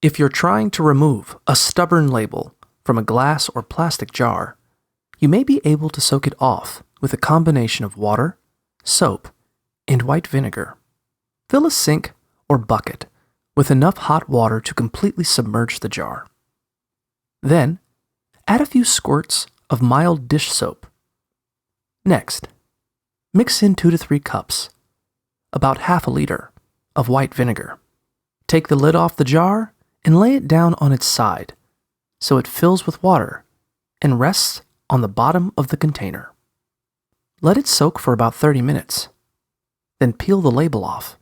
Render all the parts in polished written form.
If you're trying to remove a stubborn label from a glass or plastic jar, you may be able to soak it off with a combination of water, soap, and white vinegar. Fill a sink or bucket with enough hot water to completely submerge the jar. Then, add a few squirts of mild dish soap. Next, mix in 2 to 3 cups, about half a liter, of white vinegar. Take the lid off the jar and lay it down on its side so it fills with water and rests on the bottom of the container. Let it soak for about 30 minutes, then peel the label off.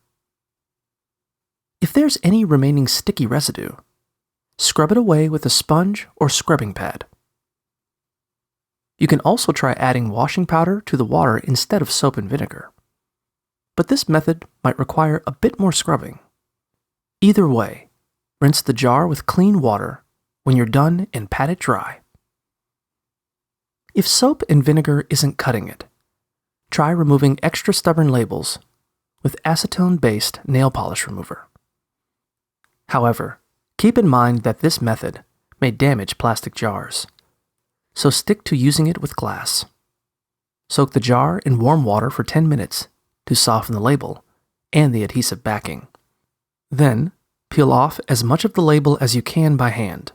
If there's any remaining sticky residue, scrub it away with a sponge or scrubbing pad. You can also try adding washing powder to the water instead of soap and vinegar, but this method might require a bit more scrubbing. Either way, rinse the jar with clean water when you're done and pat it dry. If soap and vinegar isn't cutting it, try removing extra stubborn labels with acetone-based nail polish remover. However, keep in mind that this method may damage plastic jars, so stick to using it with glass. Soak the jar in warm water for 10 minutes to soften the label and the adhesive backing. Then, peel off as much of the label as you can by hand.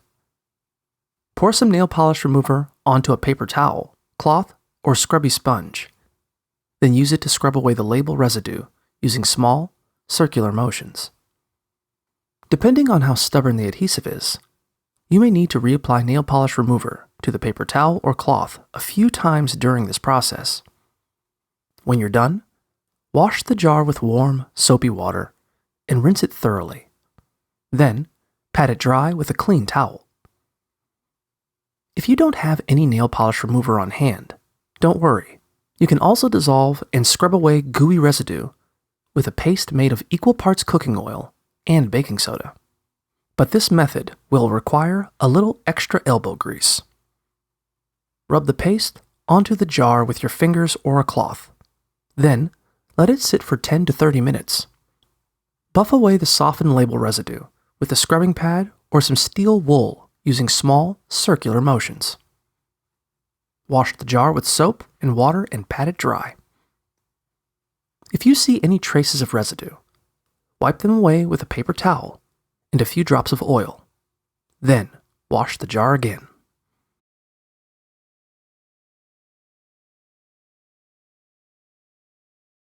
Pour some nail polish remover onto a paper towel, cloth, or scrubby sponge. Then use it to scrub away the label residue using small, circular motions. Depending on how stubborn the adhesive is, you may need to reapply nail polish remover to the paper towel or cloth a few times during this process. When you're done, wash the jar with warm, soapy water and rinse it thoroughly. Then, pat it dry with a clean towel. If you don't have any nail polish remover on hand, don't worry. You can also dissolve and scrub away gooey residue with a paste made of equal parts cooking oil and baking soda. But this method will require a little extra elbow grease. Rub the paste onto the jar with your fingers or a cloth. Then, let it sit for 10 to 30 minutes. Buff away the softened label residue with a scrubbing pad or some steel wool using small, circular motions. Wash the jar with soap and water and pat it dry. If you see any traces of residue, wipe them away with a paper towel and a few drops of oil. Then, wash the jar again.